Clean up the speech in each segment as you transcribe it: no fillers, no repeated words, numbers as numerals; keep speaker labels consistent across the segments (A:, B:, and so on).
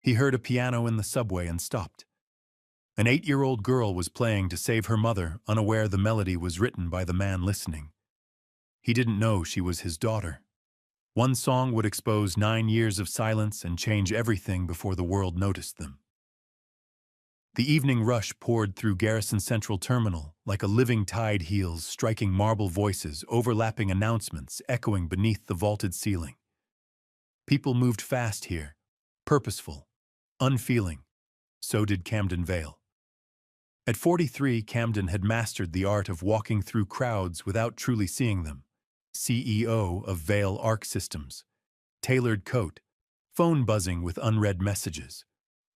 A: He heard a piano in the subway and stopped. An 8-year-old girl was playing to save her mother, unaware the melody was written by the man listening. He didn't know she was his daughter. One song would expose 9 years of silence and change everything before the world noticed them. The evening rush poured through Garrison Central Terminal like a living tide, heels striking marble voices, overlapping announcements echoing beneath the vaulted ceiling. People moved fast here, purposeful, unfeeling. So did Camden Vale. At 43, Camden had mastered the art of walking through crowds without truly seeing them. CEO of Vale Arc Systems. Tailored coat, phone buzzing with unread messages.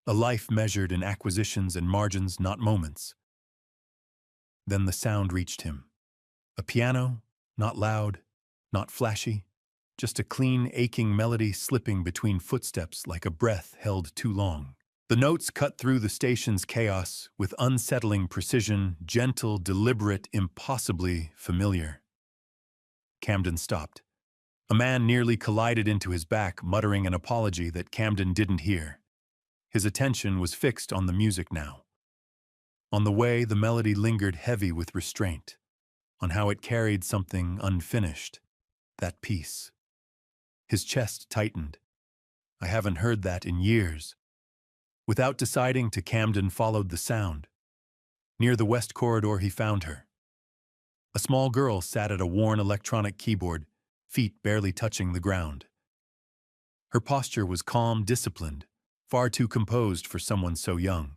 A: A life measured in acquisitions and margins, not moments. Then the sound reached him. A piano, not loud, not flashy, just a clean, aching melody slipping between footsteps like a breath held too long. The notes cut through the station's chaos with unsettling precision, gentle, deliberate, impossibly familiar. Camden stopped. A man nearly collided into his back, muttering an apology that Camden didn't hear. His attention was fixed on the music now. On the way, the melody lingered heavy with restraint, on how it carried something unfinished, that piece. His chest tightened. I haven't heard that in years. Without deciding to, Camden followed the sound. Near the west corridor, he found her. A small girl sat at a worn electronic keyboard, feet barely touching the ground. Her posture was calm, disciplined, far too composed for someone so young.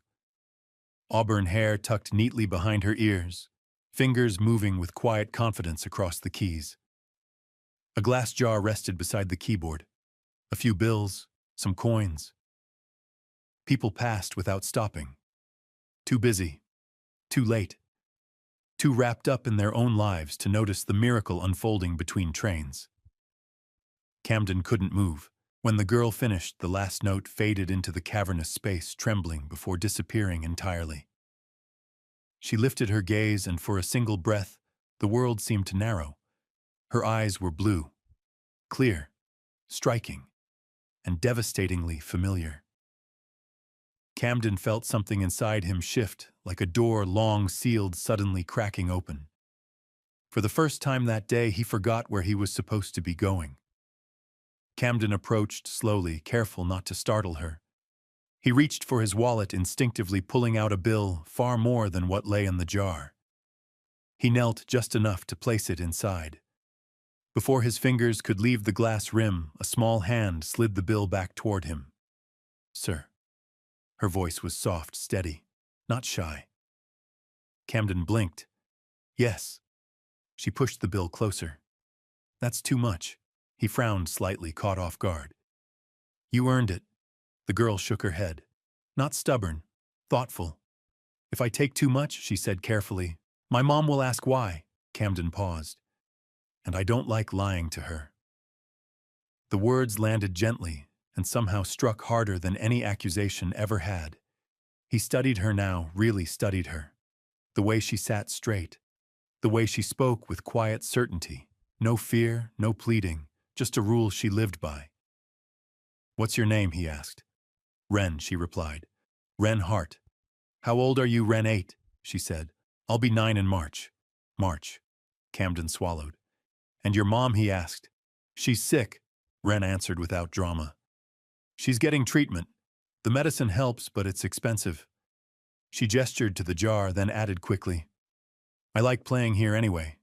A: Auburn hair tucked neatly behind her ears, fingers moving with quiet confidence across the keys. A glass jar rested beside the keyboard. A few bills, some coins. People passed without stopping. Too busy, too late, too wrapped up in their own lives to notice the miracle unfolding between trains. Camden couldn't move. When the girl finished, the last note faded into the cavernous space, trembling before disappearing entirely. She lifted her gaze, and for a single breath, the world seemed to narrow. Her eyes were blue, clear, striking, and devastatingly familiar. Camden felt something inside him shift, like a door long sealed suddenly cracking open. For the first time that day, he forgot where he was supposed to be going. Camden approached slowly, careful not to startle her. He reached for his wallet, instinctively pulling out a bill far more than what lay in the jar. He knelt just enough to place it inside. Before his fingers could leave the glass rim, a small hand slid the bill back toward him. "Sir." Her voice was soft, steady, not shy. Camden blinked. "Yes." She pushed the bill closer. "That's too much." He frowned slightly, caught off guard. "You earned it." The girl shook her head. Not stubborn, thoughtful. "If I take too much," she said carefully, "my mom will ask why." Camden paused. "And I don't like lying to her." The words landed gently and somehow struck harder than any accusation ever had. He studied her now, really studied her. The way she sat straight. The way she spoke with quiet certainty. No fear, no pleading. Just a rule she lived by. "What's your name?" he asked. "Wren," she replied. "Wren Hart." "How old are you?" "Wren 8, she said. "I'll be 9 in March." "March." Camden swallowed. "And your mom?" he asked. "She's sick," Wren answered without drama. "She's getting treatment. The medicine helps, but it's expensive." She gestured to the jar, then added quickly, "I like playing here anyway.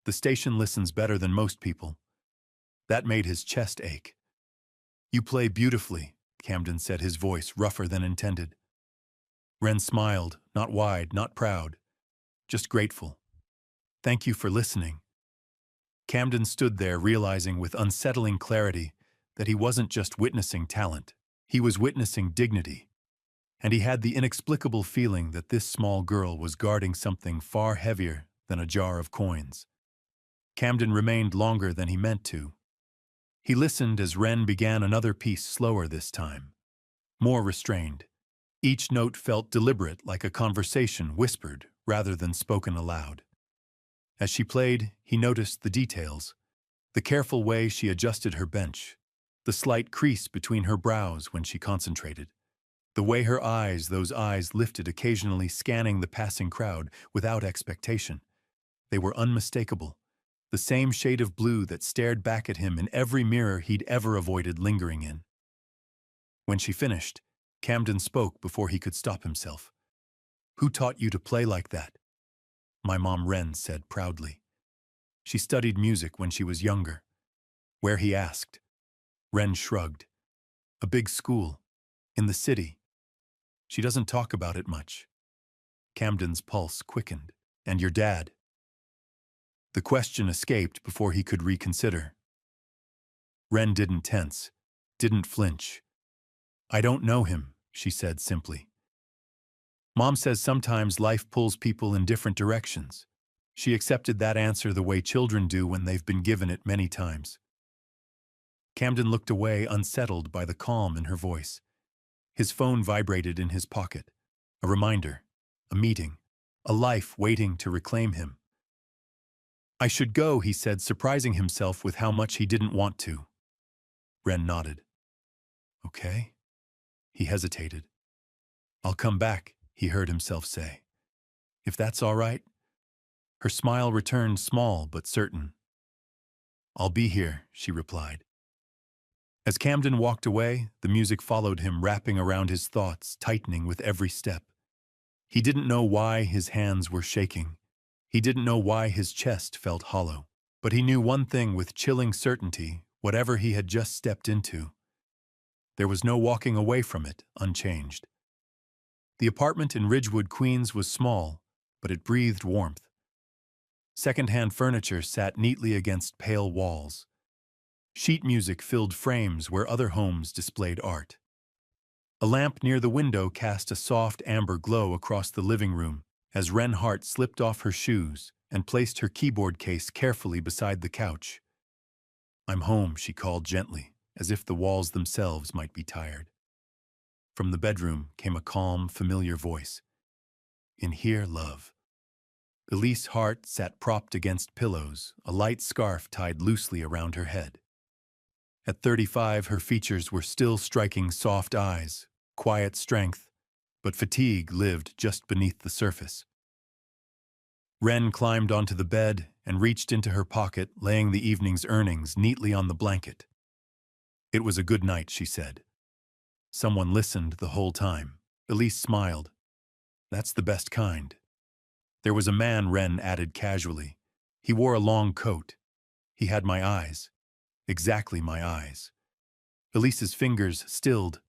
A: The station listens better than most people." That made his chest ache. "You play beautifully," Camden said, his voice rougher than intended. Wren smiled, not wide, not proud, just grateful. "Thank you for listening." Camden stood there, realizing with unsettling clarity that he wasn't just witnessing talent, he was witnessing dignity. And he had the inexplicable feeling that this small girl was guarding something far heavier than a jar of coins. Camden remained longer than he meant to. He listened as Wren began another piece, slower this time, more restrained. Each note felt deliberate, like a conversation whispered rather than spoken aloud. As she played, he noticed the details, the careful way she adjusted her bench, the slight crease between her brows when she concentrated. The way her eyes, those eyes lifted occasionally scanning the passing crowd without expectation. They were unmistakable. The same shade of blue that stared back at him in every mirror he'd ever avoided lingering in. When she finished, Camden spoke before he could stop himself. "Who taught you to play like that?" "My mom," Ren said proudly. "She studied music when she was younger." "Where?" he asked. Ren shrugged. "A big school. In the city. She doesn't talk about it much." Camden's pulse quickened. "And your dad?" The question escaped before he could reconsider. Ren didn't tense, didn't flinch. "I don't know him," she said simply. "Mom says sometimes life pulls people in different directions." She accepted that answer the way children do when they've been given it many times. Camden looked away, unsettled by the calm in her voice. His phone vibrated in his pocket. A reminder, a meeting, a life waiting to reclaim him. "I should go," he said, surprising himself with how much he didn't want to. Ren nodded. "Okay." He hesitated. "I'll come back," he heard himself say. "If that's all right?" Her smile returned, small but certain. "I'll be here," she replied. As Camden walked away, the music followed him, wrapping around his thoughts, tightening with every step. He didn't know why his hands were shaking. He didn't know why his chest felt hollow. But he knew one thing with chilling certainty: whatever he had just stepped into, there was no walking away from it unchanged. The apartment in Ridgewood, Queens was small, but it breathed warmth. Second-hand furniture sat neatly against pale walls. Sheet music filled frames where other homes displayed art. A lamp near the window cast a soft amber glow across the living room as Ren Hart slipped off her shoes and placed her keyboard case carefully beside the couch. "I'm home," she called gently, as if the walls themselves might be tired. From the bedroom came a calm, familiar voice. "In here, love." Elise Hart sat propped against pillows, a light scarf tied loosely around her head. At 35, her features were still striking soft eyes, quiet strength, but fatigue lived just beneath the surface. Ren climbed onto the bed and reached into her pocket, laying the evening's earnings neatly on the blanket. "It was a good night," she said. "Someone listened the whole time." Elise smiled. "That's the best kind." "There was a man," Ren added casually. "He wore a long coat. He had my eyes. Exactly my eyes." Elise's fingers stilled.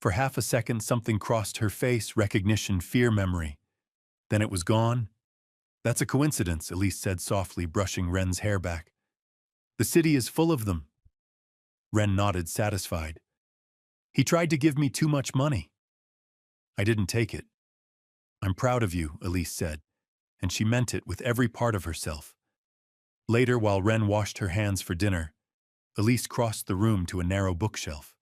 A: For half a second, something crossed her face: recognition, fear, memory. Then it was gone. "That's a coincidence," Elise said softly, brushing Ren's hair back. "The city is full of them." Ren nodded, satisfied. "He tried to give me too much money. I didn't take it." "I'm proud of you," Elise said, and she meant it with every part of herself. Later, while Ren washed her hands for dinner, Elise crossed the room to a narrow bookshelf.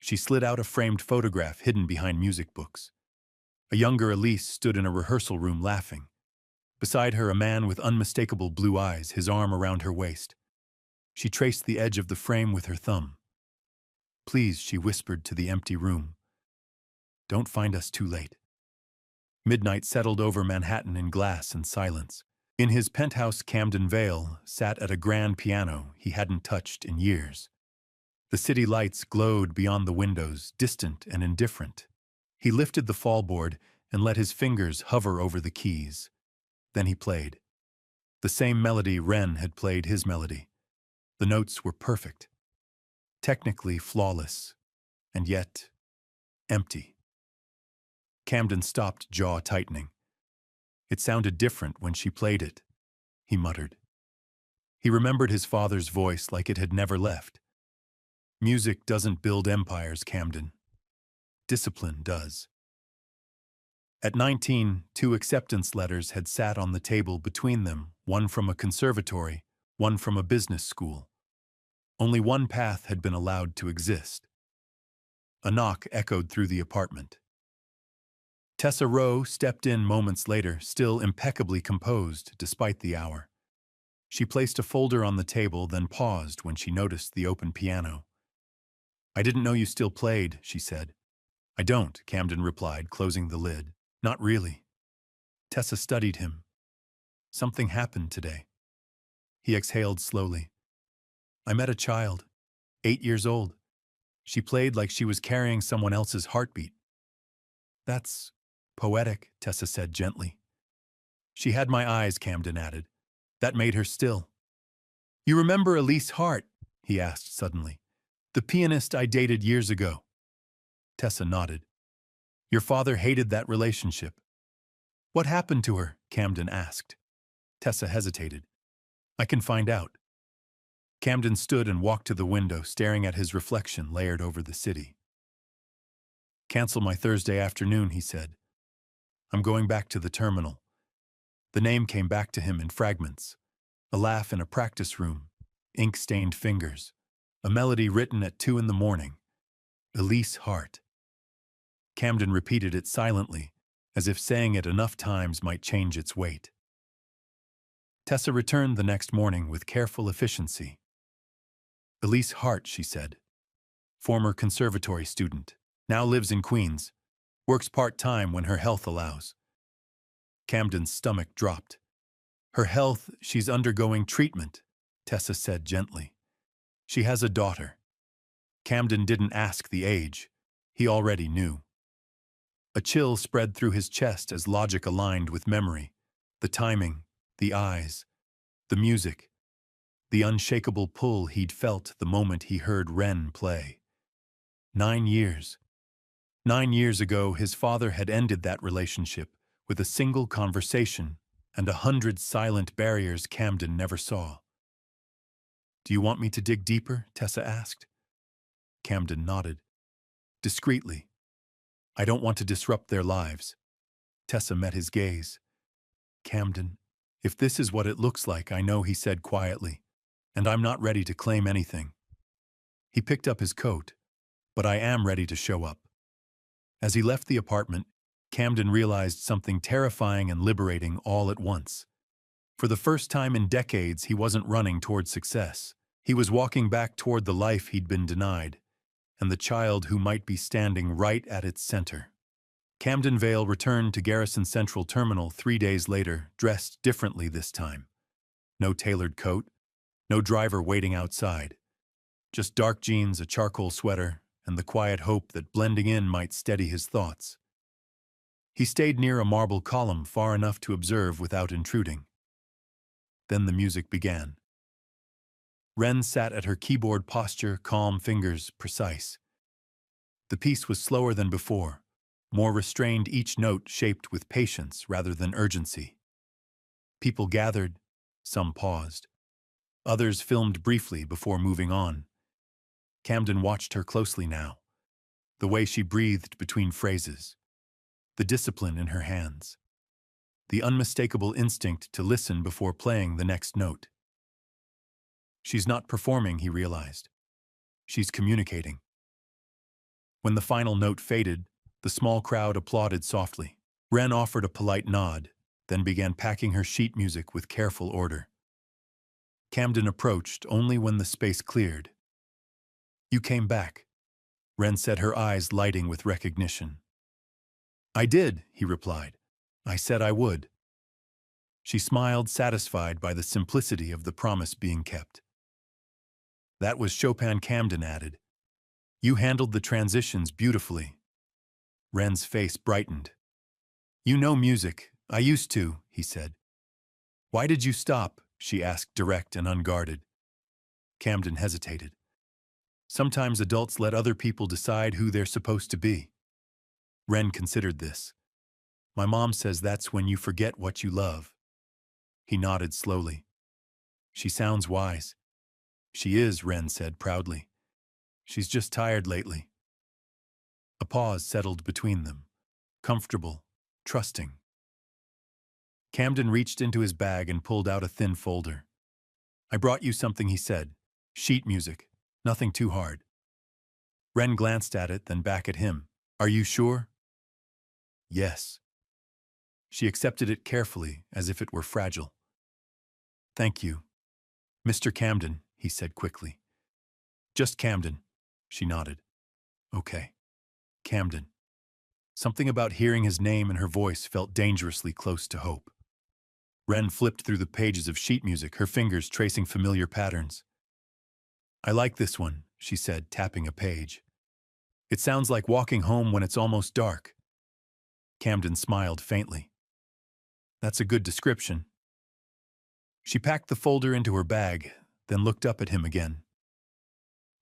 A: She slid out a framed photograph hidden behind music books. A younger Elise stood in a rehearsal room laughing. Beside her, a man with unmistakable blue eyes, his arm around her waist. She traced the edge of the frame with her thumb. "Please," she whispered to the empty room, "don't find us too late." Midnight settled over Manhattan in glass and silence. In his penthouse, Camden Vale sat at a grand piano he hadn't touched in years. The city lights glowed beyond the windows, distant and indifferent. He lifted the fallboard and let his fingers hover over the keys. Then he played. The same melody Ren had played his melody. The notes were perfect, technically flawless, and yet empty. Camden stopped, jaw tightening. "It sounded different when she played it," he muttered. He remembered his father's voice like it had never left. "Music doesn't build empires, Camden. Discipline does." At 19, 2 acceptance letters had sat on the table between them, one from a conservatory, one from a business school. Only one path had been allowed to exist. A knock echoed through the apartment. Tessa Rowe stepped in moments later, still impeccably composed despite the hour. She placed a folder on the table, then paused when she noticed the open piano. "I didn't know you still played," she said. I don't, Camden replied, closing the lid. Not really. Tessa studied him. Something happened today. He exhaled slowly. I met a child, 8 years old. She played like she was carrying someone else's heartbeat. That's poetic, Tessa said gently. She had my eyes, Camden added. That made her still. You remember Elise Hart? He asked suddenly. The pianist I dated years ago. Tessa nodded. Your father hated that relationship. What happened to her? Camden asked. Tessa hesitated. I can find out. Camden stood and walked to the window, staring at his reflection layered over the city. Cancel my Thursday afternoon, he said. I'm going back to the terminal. The name came back to him in fragments. A laugh in a practice room, ink-stained fingers, a melody written at 2 a.m. Elise Hart. Camden repeated it silently, as if saying it enough times might change its weight. Tessa returned the next morning with careful efficiency. Elise Hart, she said. Former conservatory student. Now lives in Queens. Works part-time when her health allows. Camden's stomach dropped. Her health, she's undergoing treatment, Tessa said gently. She has a daughter. Camden didn't ask the age. He already knew. A chill spread through his chest as logic aligned with memory. The timing, the eyes, the music, the unshakable pull he'd felt the moment he heard Wren play. 9 years. 9 years ago, his father had ended that relationship with a single conversation and 100 silent barriers Camden never saw. Do you want me to dig deeper? Tessa asked. Camden nodded. Discreetly. I don't want to disrupt their lives. Tessa met his gaze. Camden, if this is what it looks like, I know, he said quietly, and I'm not ready to claim anything. He picked up his coat, but I am ready to show up. As he left the apartment, Camden realized something terrifying and liberating all at once. For the first time in decades, he wasn't running toward success. He was walking back toward the life he'd been denied, and the child who might be standing right at its center. Camden Vale returned to Garrison Central Terminal 3 days later, dressed differently this time. No tailored coat, no driver waiting outside. Just dark jeans, a charcoal sweater, and the quiet hope that blending in might steady his thoughts. He stayed near a marble column far enough to observe without intruding. Then the music began. Wren sat at her keyboard, posture, calm, fingers precise. The piece was slower than before, more restrained, each note shaped with patience rather than urgency. People gathered, some paused. Others filmed briefly before moving on. Camden watched her closely now, the way she breathed between phrases, the discipline in her hands, the unmistakable instinct to listen before playing the next note. She's not performing, he realized. She's communicating. When the final note faded, the small crowd applauded softly. Wren offered a polite nod, then began packing her sheet music with careful order. Camden approached only when the space cleared. You came back, Wren said, her eyes lighting with recognition. I did, he replied. I said I would. She smiled, satisfied by the simplicity of the promise being kept. That was Chopin, Camden added. You handled the transitions beautifully. Wren's face brightened. You know music. I used to, he said. Why did you stop? She asked, direct and unguarded. Camden hesitated. Sometimes adults let other people decide who they're supposed to be. Wren considered this. My mom says that's when you forget what you love. He nodded slowly. She sounds wise. She is, Wren said proudly. She's just tired lately. A pause settled between them, comfortable, trusting. Camden reached into his bag and pulled out a thin folder. I brought you something, he said. Sheet music. Nothing too hard. Wren glanced at it, then back at him. Are you sure? Yes. She accepted it carefully, as if it were fragile. Thank you. Mr. Camden, he said quickly. Just Camden, she nodded. Okay. Camden. Something about hearing his name and her voice felt dangerously close to hope. Wren flipped through the pages of sheet music, her fingers tracing familiar patterns. "I like this one," she said, tapping a page. "It sounds like walking home when it's almost dark." Camden smiled faintly. "That's a good description." She packed the folder into her bag, then looked up at him again.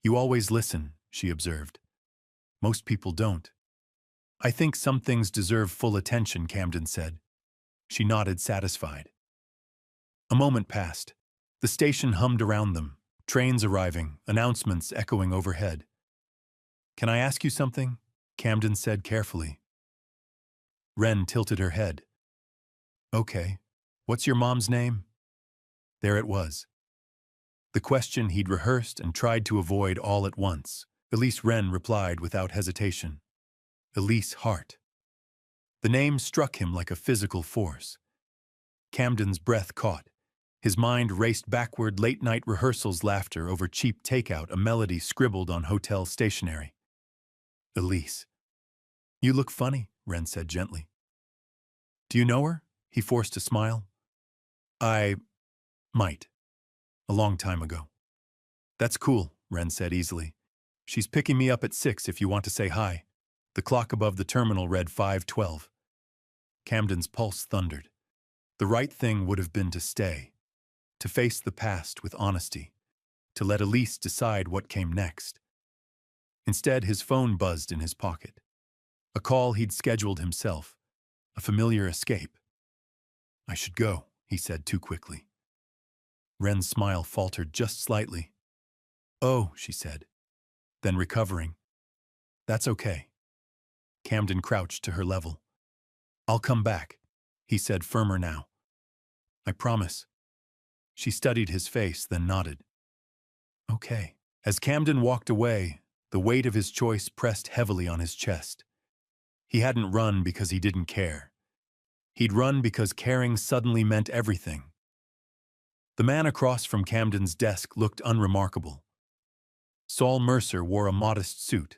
A: "You always listen," she observed. "Most people don't." "I think some things deserve full attention," Camden said. She nodded, satisfied. A moment passed. The station hummed around them, trains arriving, announcements echoing overhead. "Can I ask you something?" Camden said carefully. Wren tilted her head. "Okay. What's your mom's name?" There it was. The question he'd rehearsed and tried to avoid all at once. Elise Wren replied without hesitation. Elise Hart. The name struck him like a physical force. Camden's breath caught. His mind raced backward, late-night rehearsals, laughter over cheap takeout, a melody scribbled on hotel stationery. Elise. "You look funny," Wren said gently. "Do you know her?" He forced a smile. "I might. A long time ago." "That's cool," Wren said easily. "She's picking me up at 6 if you want to say hi." The clock above the terminal read 5:12. Camden's pulse thundered. The right thing would have been to stay, to face the past with honesty, to let Elise decide what came next. Instead, his phone buzzed in his pocket. A call he'd scheduled himself, a familiar escape. "I should go," he said too quickly. Wren's smile faltered just slightly. "Oh," she said, then recovering. "That's okay." Camden crouched to her level. "I'll come back," he said, firmer now. "I promise." She studied his face, then nodded. "Okay." As Camden walked away, the weight of his choice pressed heavily on his chest. He hadn't run because he didn't care. He'd run because caring suddenly meant everything. The man across from Camden's desk looked unremarkable. Saul Mercer wore a modest suit.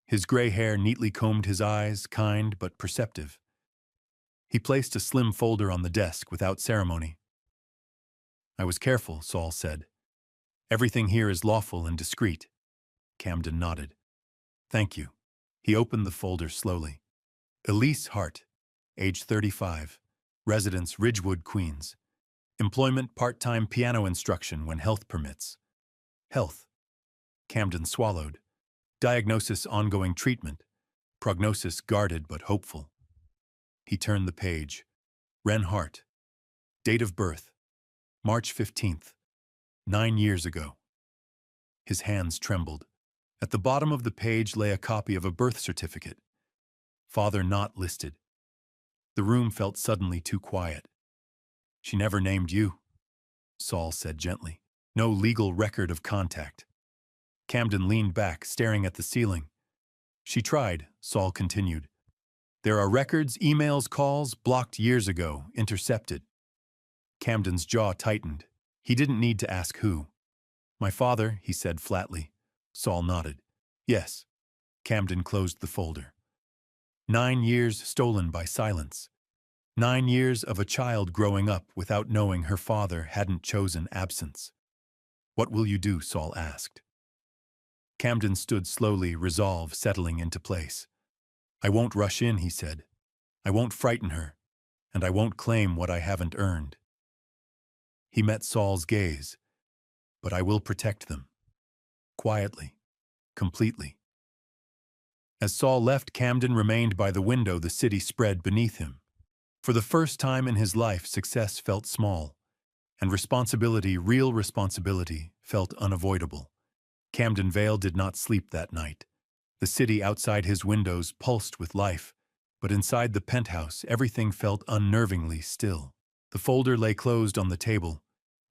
A: His gray hair neatly combed, his eyes kind but perceptive. He placed a slim folder on the desk without ceremony. "I was careful," Saul said. "Everything here is lawful and discreet." Camden nodded. "Thank you." He opened the folder slowly. Elise Hart, age 35, residence Ridgewood, Queens. Employment part-time piano instruction when health permits. Health. Camden swallowed. Diagnosis ongoing treatment. Prognosis guarded but hopeful. He turned the page. Wren Hart. Date of birth. March 15th. 9 years ago. His hands trembled. At the bottom of the page lay a copy of a birth certificate. Father not listed. The room felt suddenly too quiet. "She never named you," Saul said gently. "No legal record of contact." Camden leaned back, staring at the ceiling. "She tried," Saul continued. "There are records, emails, calls, blocked years ago, intercepted." Camden's jaw tightened. He didn't need to ask who. "My father," he said flatly. Saul nodded. "Yes." Camden closed the folder. 9 years stolen by silence. 9 years of a child growing up without knowing her father hadn't chosen absence. "What will you do?" Saul asked. Camden stood slowly, resolve settling into place. "I won't rush in," he said. "I won't frighten her, and I won't claim what I haven't earned." He met Saul's gaze. "But I will protect them. Quietly. Completely." As Saul left, Camden remained by the window, the city spread beneath him. For the first time in his life, success felt small, and responsibility, real responsibility, felt unavoidable. Camden Vale did not sleep that night. The city outside his windows pulsed with life, but inside the penthouse everything felt unnervingly still. The folder lay closed on the table,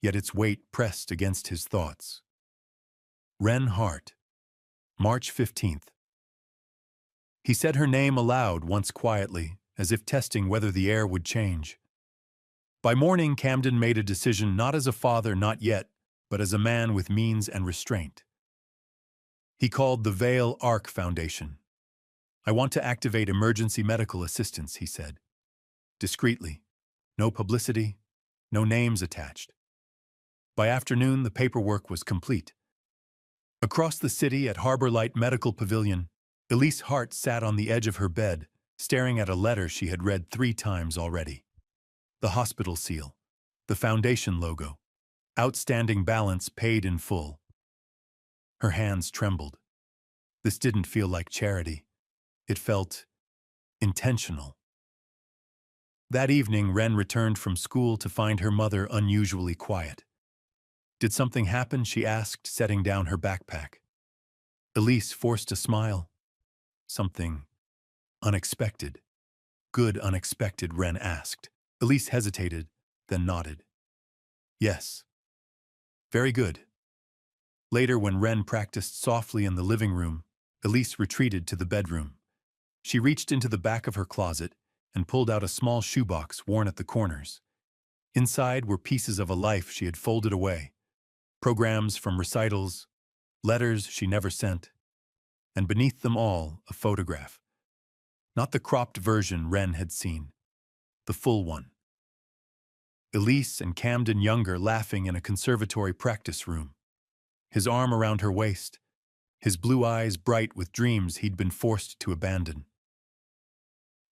A: yet its weight pressed against his thoughts. Wren Hart. March 15th. He said her name aloud once quietly, as if testing whether the air would change. By morning, Camden made a decision, not as a father, not yet, but as a man with means and restraint. He called the Vale Arc Foundation. I want to activate emergency medical assistance, he said. Discreetly. No publicity, no names attached. By afternoon, the paperwork was complete. Across the city at Harbor Light Medical Pavilion, Elise Hart sat on the edge of her bed, staring at a letter she had read 3 times already. The hospital seal, the foundation logo, outstanding balance paid in full. Her hands trembled. This didn't feel like charity. It felt intentional. That evening, Wren returned from school to find her mother unusually quiet. Did something happen? She asked, setting down her backpack. Elise forced a smile. Something unexpected. Good unexpected, Wren asked. Elise hesitated, then nodded. Yes. Very good. Later, when Wren practiced softly in the living room, Elise retreated to the bedroom. She reached into the back of her closet and pulled out a small shoebox worn at the corners. Inside were pieces of a life she had folded away, programs from recitals, letters she never sent, and beneath them all, a photograph. Not the cropped version Wren had seen, the full one. Elise and Camden Younger laughing in a conservatory practice room, his arm around her waist, his blue eyes bright with dreams he'd been forced to abandon.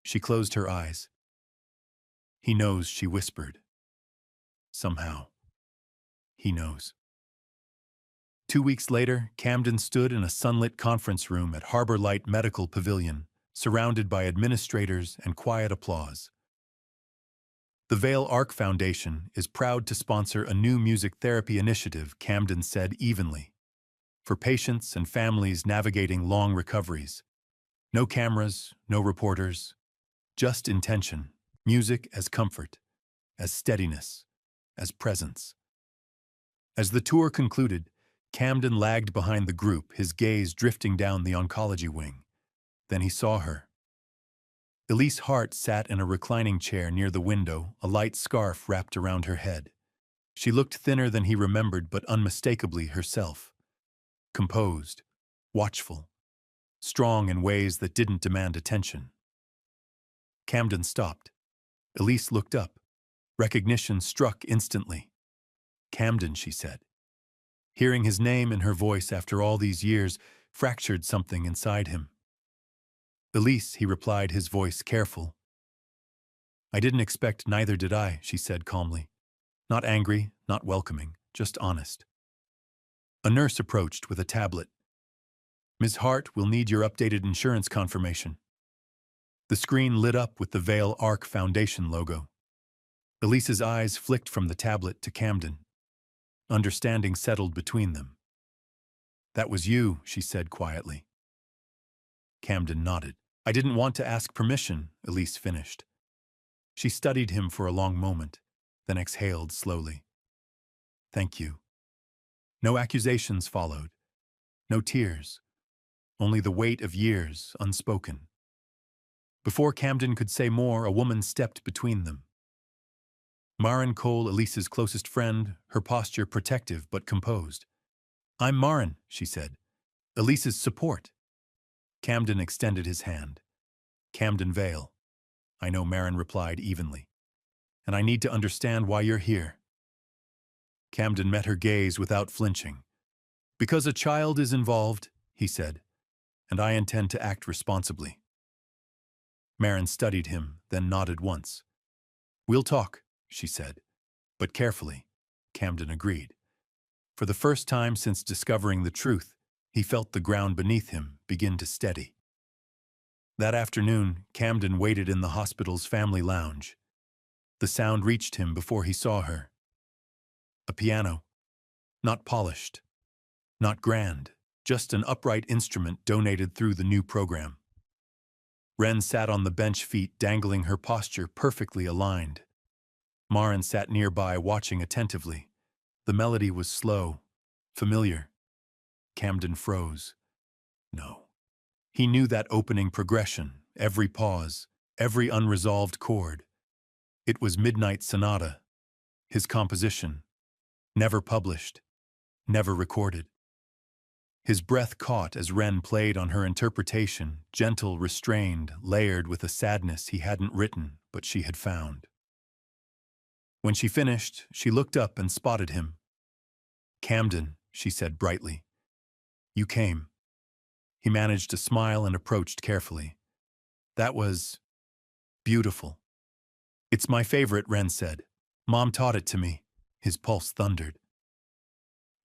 A: She closed her eyes. He knows, she whispered. Somehow, he knows. 2 weeks later, Camden stood in a sunlit conference room at Harbor Light Medical Pavilion, surrounded by administrators and quiet applause. The Vale Arc Foundation is proud to sponsor a new music therapy initiative, Camden said evenly, for patients and families navigating long recoveries. No cameras, no reporters, just intention, music as comfort, as steadiness, as presence. As the tour concluded, Camden lagged behind the group, his gaze drifting down the oncology wing. Then he saw her. Elise Hart sat in a reclining chair near the window, a light scarf wrapped around her head. She looked thinner than he remembered, but unmistakably herself. Composed, watchful, strong in ways that didn't demand attention. Camden stopped. Elise looked up. Recognition struck instantly. Camden, she said. Hearing his name in her voice after all these years fractured something inside him. Elise, he replied, his voice careful. I didn't expect, neither did I, she said calmly. Not angry, not welcoming, just honest. A nurse approached with a tablet. Ms. Hart will need your updated insurance confirmation. The screen lit up with the Vale Arc Foundation logo. Elise's eyes flicked from the tablet to Camden. Understanding settled between them. That was you, she said quietly. Camden nodded. I didn't want to ask permission, Elise finished. She studied him for a long moment, then exhaled slowly. Thank you. No accusations followed. No tears. Only the weight of years unspoken. Before Camden could say more, a woman stepped between them. Maren Cole, Elise's closest friend, her posture protective but composed. I'm Maren, she said. Elise's support. Camden extended his hand. Camden Vale. I know, Maren replied evenly. And I need to understand why you're here. Camden met her gaze without flinching. Because a child is involved, he said, and I intend to act responsibly. Maren studied him, then nodded once. We'll talk, she said, but carefully. Camden agreed. For the first time since discovering the truth, he felt the ground beneath him begin to steady. That afternoon, Camden waited in the hospital's family lounge. The sound reached him before he saw her. A piano. Not polished. Not grand. Just an upright instrument donated through the new program. Wren sat on the bench, feet dangling, her posture perfectly aligned. Maren sat nearby, watching attentively. The melody was slow, familiar. Camden froze. No. He knew that opening progression, every pause, every unresolved chord. It was Midnight Sonata, his composition, never published, never recorded. His breath caught as Wren played on her interpretation, gentle, restrained, layered with a sadness he hadn't written, but she had found. When she finished, she looked up and spotted him. "Camden," she said brightly. "You came." He managed a smile and approached carefully. "That was beautiful." "It's my favorite," Wren said. "Mom taught it to me." His pulse thundered.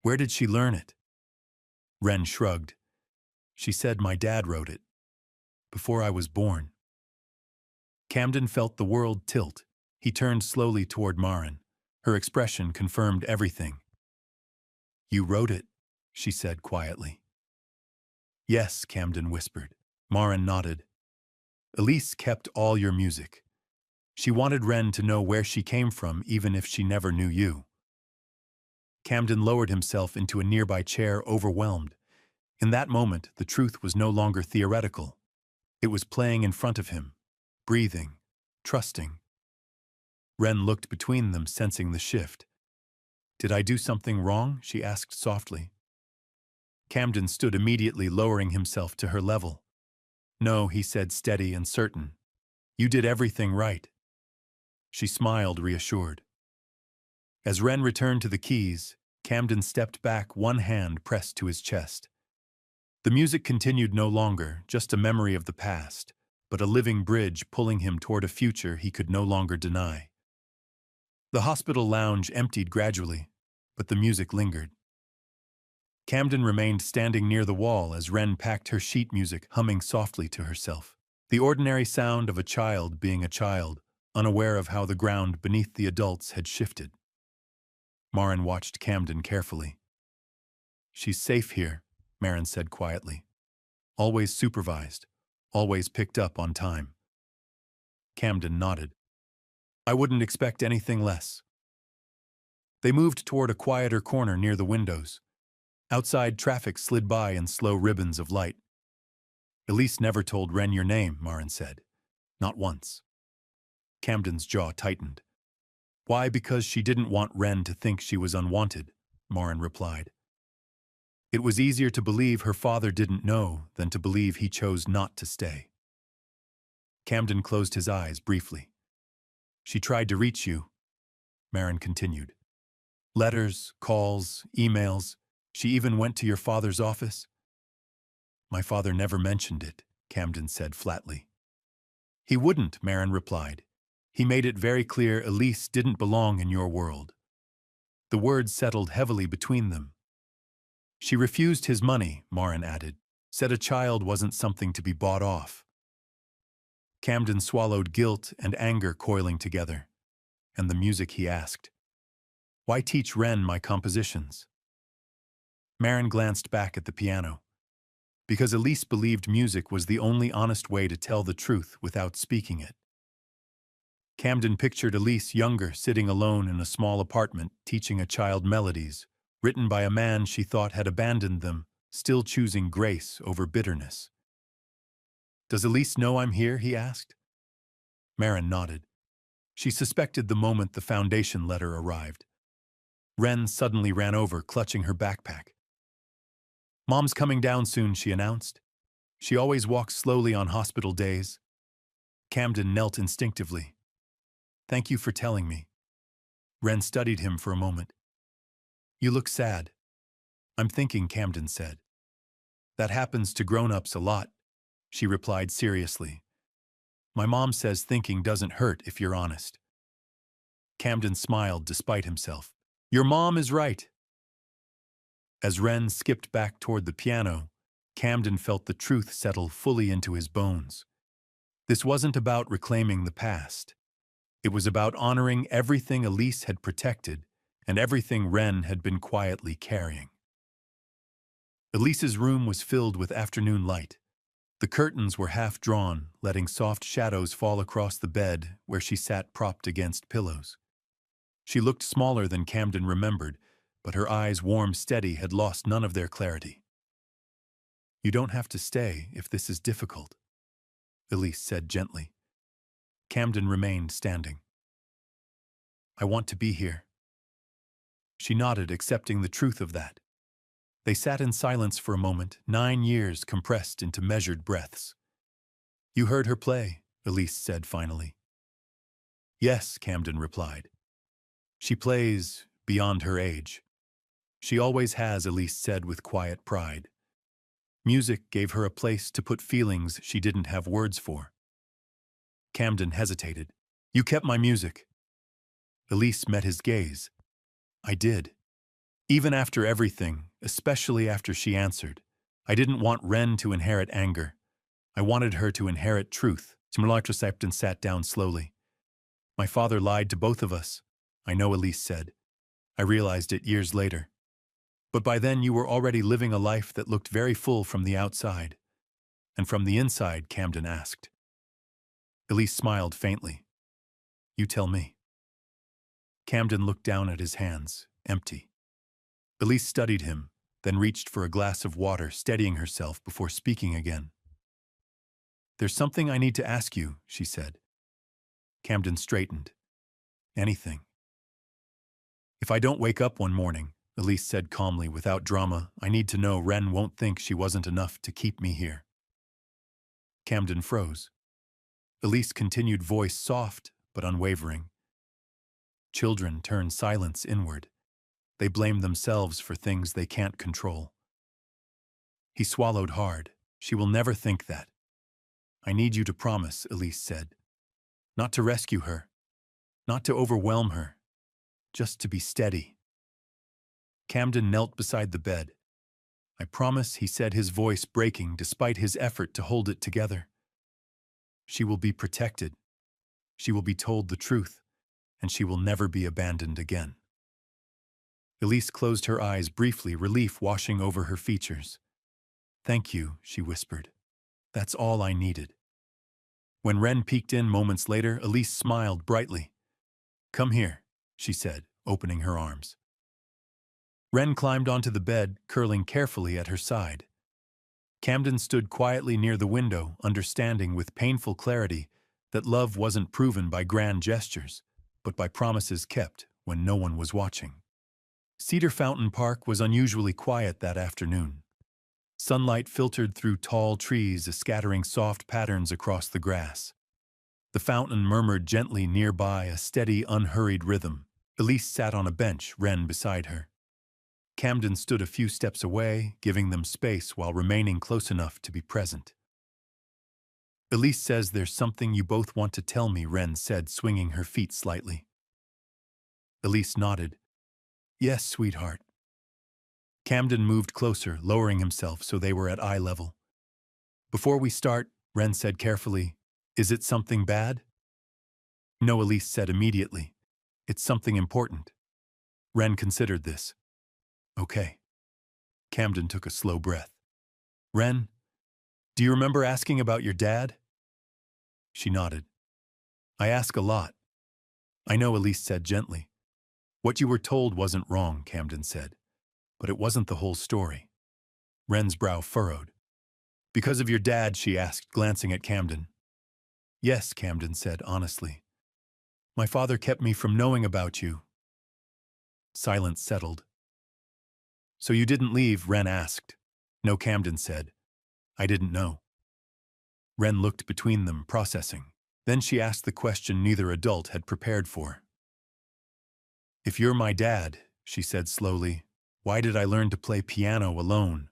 A: "Where did she learn it?" Wren shrugged. "She said my dad wrote it. Before I was born." Camden felt the world tilt. He turned slowly toward Maren. Her expression confirmed everything. "You wrote it," she said quietly. "Yes," Camden whispered. Maren nodded. "Elise kept all your music. She wanted Wren to know where she came from even if she never knew you." Camden lowered himself into a nearby chair, overwhelmed. In that moment, the truth was no longer theoretical. It was playing in front of him, breathing, trusting. Wren looked between them, sensing the shift. "Did I do something wrong?" she asked softly. Camden stood immediately, lowering himself to her level. "No," he said, steady and certain. "You did everything right." She smiled, reassured. As Wren returned to the keys, Camden stepped back, one hand pressed to his chest. The music continued no longer, just a memory of the past, but a living bridge pulling him toward a future he could no longer deny. The hospital lounge emptied gradually, but the music lingered. Camden remained standing near the wall as Wren packed her sheet music, humming softly to herself. The ordinary sound of a child being a child, unaware of how the ground beneath the adults had shifted. Maren watched Camden carefully. "She's safe here," Maren said quietly. "Always supervised, always picked up on time." Camden nodded. "I wouldn't expect anything less." They moved toward a quieter corner near the windows. Outside, traffic slid by in slow ribbons of light. "Elise never told Wren your name," Maren said. "Not once." Camden's jaw tightened. "Why? Because she didn't want Wren to think she was unwanted," Maren replied. It was easier to believe her father didn't know than to believe he chose not to stay. Camden closed his eyes briefly. "She tried to reach you," Maren continued. "Letters, calls, emails. She even went to your father's office." "My father never mentioned it," Camden said flatly. "He wouldn't," Maren replied. "He made it very clear Elise didn't belong in your world." The words settled heavily between them. "She refused his money," Maren added. "Said a child wasn't something to be bought off." Camden swallowed, guilt and anger coiling together. And the music, he asked. "Why teach Wren my compositions?" Maren glanced back at the piano. "Because Elise believed music was the only honest way to tell the truth without speaking it." Camden pictured Elise younger, sitting alone in a small apartment, teaching a child melodies, written by a man she thought had abandoned them, still choosing grace over bitterness. "Does Elise know I'm here?" he asked. Maren nodded. She suspected the moment the foundation letter arrived. Wren suddenly ran over, clutching her backpack. "Mom's coming down soon," she announced. "She always walks slowly on hospital days." Camden knelt instinctively. "Thank you for telling me." Wren studied him for a moment. "You look sad." "I'm thinking," Camden said. "That happens to grown-ups a lot," she replied seriously. "My mom says thinking doesn't hurt if you're honest." Camden smiled despite himself. "Your mom is right." As Wren skipped back toward the piano, Camden felt the truth settle fully into his bones. This wasn't about reclaiming the past. It was about honoring everything Elise had protected and everything Wren had been quietly carrying. Elise's room was filled with afternoon light. The curtains were half drawn, letting soft shadows fall across the bed where she sat propped against pillows. She looked smaller than Camden remembered, but her eyes, warm, steady, had lost none of their clarity. "You don't have to stay if this is difficult," Elise said gently. Camden remained standing. "I want to be here." She nodded, accepting the truth of that. They sat in silence for a moment, 9 years compressed into measured breaths. "You heard her play," Elise said finally. "Yes," Camden replied. "She plays beyond her age. She always has," Elise said with quiet pride. Music gave her a place to put feelings she didn't have words for. Camden hesitated. "You kept my music." Elise met his gaze. "I did. Even after everything, especially after she answered. I didn't want Ren to inherit anger. I wanted her to inherit truth." Simulacroception sat down slowly. "My father lied to both of us," I know, Elise said. "I realized it years later. But by then you were already living a life that looked very full from the outside." "And from the inside?" Camden asked. Elise smiled faintly. "You tell me." Camden looked down at his hands, empty. Elise studied him, then reached for a glass of water, steadying herself before speaking again. "There's something I need to ask you," she said. Camden straightened. "Anything." "If I don't wake up one morning," Elise said calmly, without drama, "I need to know Ren won't think she wasn't enough to keep me here." Camden froze. Elise continued, voice soft but unwavering. "Children turn silence inward. They blame themselves for things they can't control." He swallowed hard. "She will never think that." "I need you to promise," Elise said. "Not to rescue her. Not to overwhelm her. Just to be steady." Camden knelt beside the bed. "I promise," he said, his voice breaking despite his effort to hold it together. "She will be protected. She will be told the truth, and she will never be abandoned again." Elise closed her eyes briefly, relief washing over her features. "Thank you," she whispered. "That's all I needed." When Ren peeked in moments later, Elise smiled brightly. "Come here," she said, opening her arms. Ren climbed onto the bed, curling carefully at her side. Camden stood quietly near the window, understanding with painful clarity that love wasn't proven by grand gestures, but by promises kept when no one was watching. Cedar Fountain Park was unusually quiet that afternoon. Sunlight filtered through tall trees, scattering soft patterns across the grass. The fountain murmured gently nearby, a steady, unhurried rhythm. Elise sat on a bench, Ren beside her. Camden stood a few steps away, giving them space while remaining close enough to be present. "Elise says there's something you both want to tell me," Ren said, swinging her feet slightly. Elise nodded. "Yes, sweetheart." Camden moved closer, lowering himself so they were at eye level. "Before we start," Ren said carefully, "is it something bad?" "No," Elise said immediately. "It's something important." Ren considered this. "Okay." Camden took a slow breath. "Ren, do you remember asking about your dad?" She nodded. "I ask a lot." "I know," Elise said gently. "What you were told wasn't wrong," Camden said. "But it wasn't the whole story." Ren's brow furrowed. "Because of your dad?" she asked, glancing at Camden. "Yes," Camden said honestly. "My father kept me from knowing about you." Silence settled. "So you didn't leave?" Ren asked. "No," Camden said. "I didn't know." Ren looked between them, processing. Then she asked the question neither adult had prepared for. "If you're my dad," she said slowly, "why did I learn to play piano alone?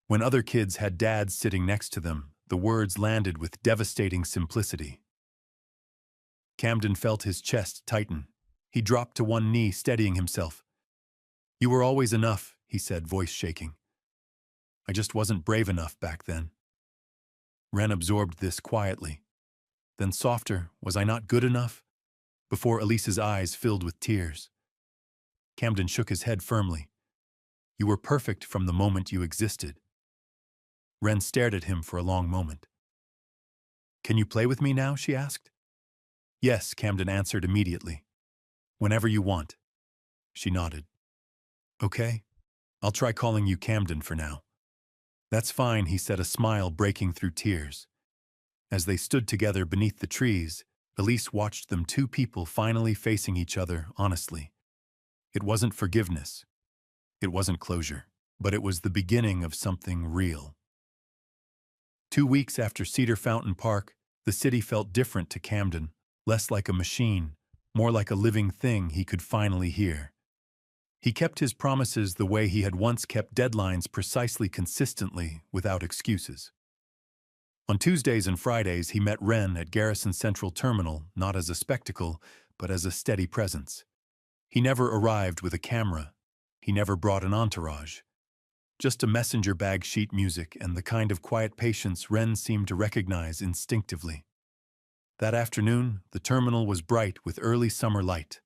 A: When other kids had dads sitting next to them," the words landed with devastating simplicity. Camden felt his chest tighten. He dropped to one knee, steadying himself. "You were always enough," he said, voice shaking. "I just wasn't brave enough back then." Ren absorbed this quietly. Then softer, "Was I not good enough?" Before Elise's eyes filled with tears. Camden shook his head firmly. "You were perfect from the moment you existed." Ren stared at him for a long moment. "Can you play with me now?" she asked. "Yes," Camden answered immediately. "Whenever you want." She nodded. "Okay. I'll try calling you Camden for now." "That's fine," he said, a smile breaking through tears. As they stood together beneath the trees, Elise watched them, two people finally facing each other honestly. It wasn't forgiveness. It wasn't closure. but it was the beginning of something real. 2 weeks after Cedar Fountain Park, the city felt different to Camden, less like a machine, more like a living thing he could finally hear. He kept his promises the way he had once kept deadlines, precisely, consistently, without excuses. On Tuesdays and Fridays, he met Wren at Garrison Central Terminal, not as a spectacle, but as a steady presence. He never arrived with a camera. He never brought an entourage. Just a messenger bag, sheet music, and the kind of quiet patience Wren seemed to recognize instinctively. That afternoon, the terminal was bright with early summer light.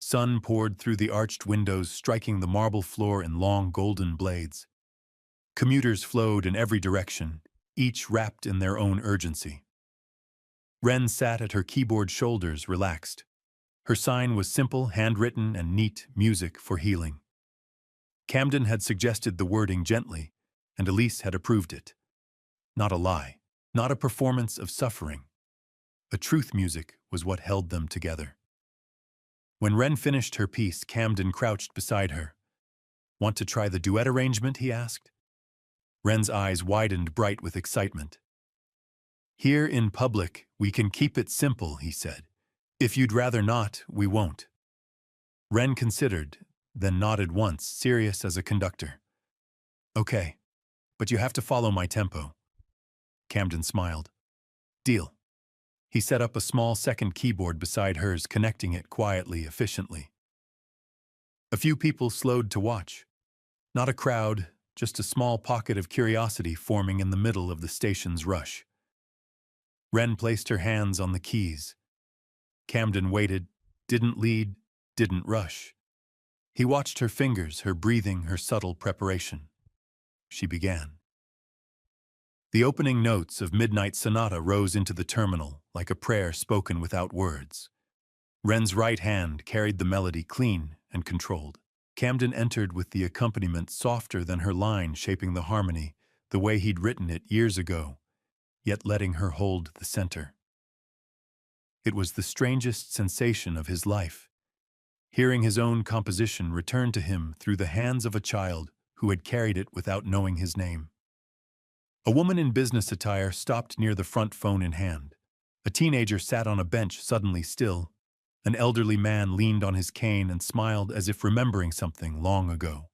A: Sun poured through the arched windows, striking the marble floor in long golden blades. Commuters flowed in every direction, each wrapped in their own urgency. Wren sat at her keyboard, shoulders relaxed. Her sign was simple, handwritten, and neat: music for healing. Camden had suggested the wording gently, and Elise had approved it. Not a lie, not a performance of suffering. A truth. Music was what held them together. When Wren finished her piece, Camden crouched beside her. "Want to try the duet arrangement?" he asked. Wren's eyes widened, bright with excitement. "Here in public, we can keep it simple," he said. "If you'd rather not, we won't." Wren considered, then nodded once, serious as a conductor. "Okay, but you have to follow my tempo." Camden smiled. "Deal." He set up a small second keyboard beside hers, connecting it quietly, efficiently. A few people slowed to watch. Not a crowd, just a small pocket of curiosity forming in the middle of the station's rush. Wren placed her hands on the keys. Camden waited, didn't lead, didn't rush. He watched her fingers, her breathing, her subtle preparation. She began. The opening notes of Midnight Sonata rose into the terminal like a prayer spoken without words. Wren's right hand carried the melody, clean and controlled. Camden entered with the accompaniment, softer than her line, shaping the harmony the way he'd written it years ago, yet letting her hold the center. It was the strangest sensation of his life. Hearing his own composition return to him through the hands of a child who had carried it without knowing his name. A woman in business attire stopped near the front, phone in hand. A teenager sat on a bench, suddenly still. An elderly man leaned on his cane and smiled as if remembering something long ago.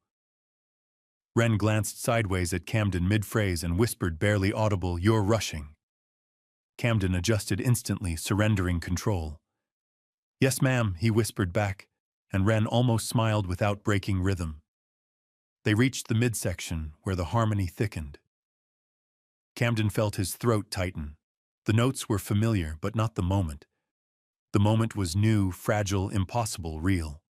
A: Wren glanced sideways at Camden mid-phrase and whispered, barely audible, "You're rushing." Camden adjusted instantly, surrendering control. "Yes, ma'am," he whispered back, and Wren almost smiled without breaking rhythm. They reached the midsection, where the harmony thickened. Camden felt his throat tighten. The notes were familiar, but not the moment. The moment was new, fragile, impossible, real.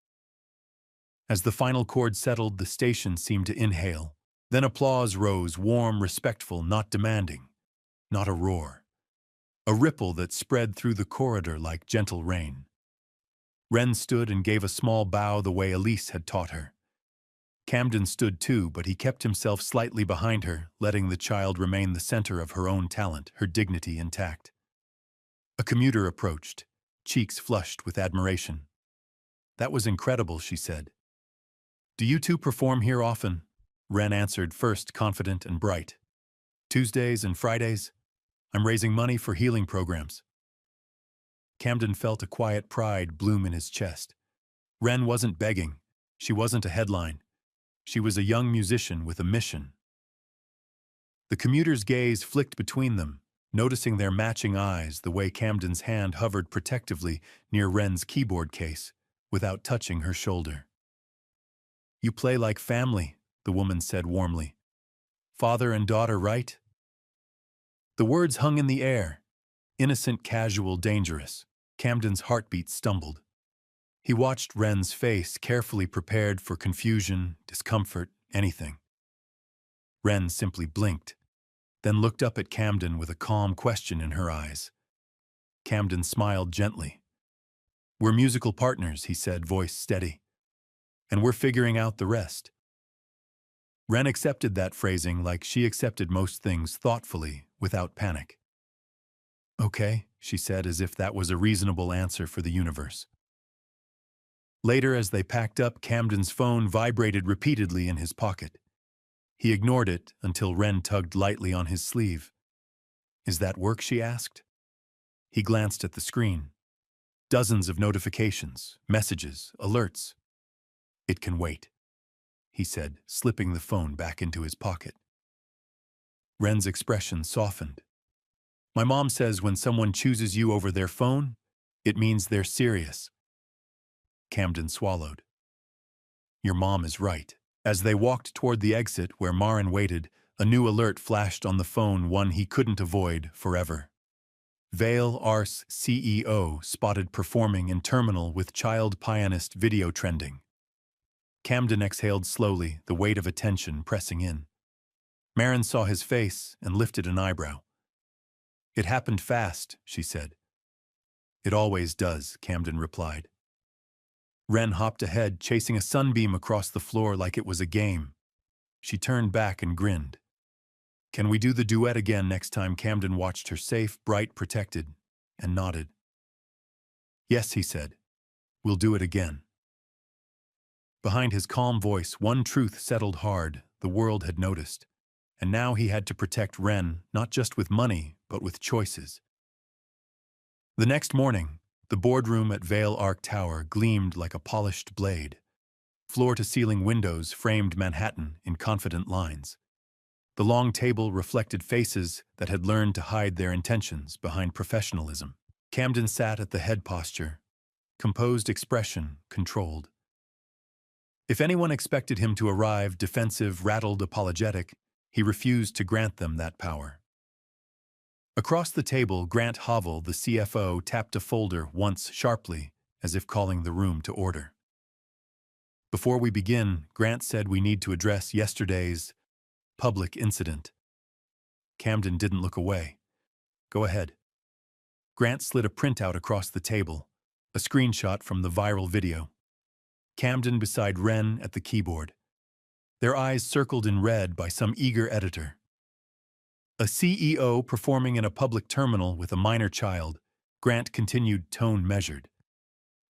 A: As the final chord settled, the station seemed to inhale. Then applause rose, warm, respectful, not demanding. Not a roar. A ripple that spread through the corridor like gentle rain. Wren stood and gave a small bow the way Elise had taught her. Camden stood too, but he kept himself slightly behind her, letting the child remain the center of her own talent, her dignity intact. A commuter approached, cheeks flushed with admiration. "That was incredible," she said. "Do you two perform here often?" Wren answered, first confident and bright. "Tuesdays and Fridays. I'm raising money for healing programs." Camden felt a quiet pride bloom in his chest. Wren wasn't begging. She wasn't a headline. She was a young musician with a mission. The commuter's gaze flicked between them, noticing their matching eyes, the way Camden's hand hovered protectively near Wren's keyboard case, without touching her shoulder. "You play like family," the woman said warmly. "Father and daughter, right?" The words hung in the air. Innocent, casual, dangerous. Camden's heartbeat stumbled. He watched Wren's face, carefully prepared for confusion, discomfort, anything. Wren simply blinked, then looked up at Camden with a calm question in her eyes. Camden smiled gently. "We're musical partners," he said, voice steady. "And we're figuring out the rest." Wren accepted that phrasing like she accepted most things, thoughtfully, without panic. "Okay," she said, as if that was a reasonable answer for the universe. Later, as they packed up, Camden's phone vibrated repeatedly in his pocket. He ignored it until Wren tugged lightly on his sleeve. "Is that work?" she asked. He glanced at the screen. Dozens of notifications, messages, alerts. "It can wait," he said, slipping the phone back into his pocket. Wren's expression softened. "My mom says when someone chooses you over their phone, it means they're serious." Camden swallowed. "Your mom is right." As they walked toward the exit where Marin waited, a new alert flashed on the phone, one he couldn't avoid forever. Vale Ar's CEO spotted performing in terminal with child pianist video trending. Camden exhaled slowly, the weight of attention pressing in. Marin saw his face and lifted an eyebrow. "It happened fast," she said. "It always does," Camden replied. Wren hopped ahead, chasing a sunbeam across the floor like it was a game. She turned back and grinned. "Can we do the duet again next time?" Camden watched her, safe, bright, protected, and nodded. "Yes," he said. "We'll do it again." Behind his calm voice, one truth settled hard: the world had noticed. And now he had to protect Wren, not just with money, but with choices. The next morning, the boardroom at Vale Arc Tower gleamed like a polished blade. Floor-to-ceiling windows framed Manhattan in confident lines. The long table reflected faces that had learned to hide their intentions behind professionalism. Camden sat at the head posture, composed expression controlled. If anyone expected him to arrive defensive, rattled, apologetic, he refused to grant them that power. Across the table, Grant Hovel, the CFO, tapped a folder once sharply, as if calling the room to order. "Before we begin," Grant said, "we need to address yesterday's public incident." Camden didn't look away. "Go ahead." Grant slid a printout across the table, a screenshot from the viral video. Camden beside Wren at the keyboard. Their eyes circled in red by some eager editor. A CEO performing in a public terminal with a minor child, Grant continued, tone measured.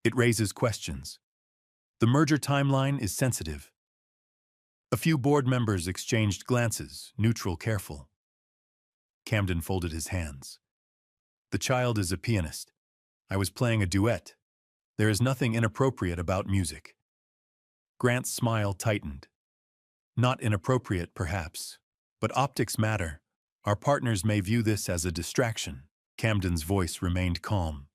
A: "It raises questions. The merger timeline is sensitive." A few board members exchanged glances, neutral, careful. Camden folded his hands. "The child is a pianist. I was playing a duet. There is nothing inappropriate about music." Grant's smile tightened. "Not inappropriate, perhaps, but optics matter. Our partners may view this as a distraction." Camden's voice remained calm.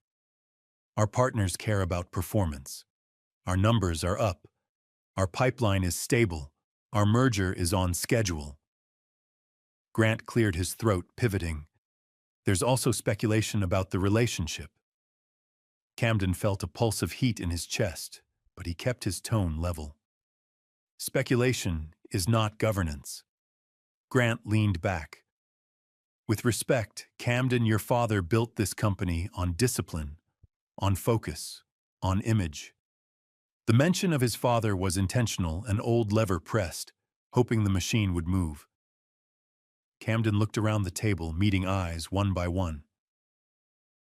A: "Our partners care about performance. Our numbers are up. Our pipeline is stable. Our merger is on schedule." Grant cleared his throat, pivoting. "There's also speculation about the relationship." Camden felt a pulse of heat in his chest, but he kept his tone level. "Speculation is not governance." Grant leaned back. "With respect, Camden, your father built this company on discipline, on focus, on image." The mention of his father was intentional, an old lever pressed, hoping the machine would move. Camden looked around the table, meeting eyes one by one.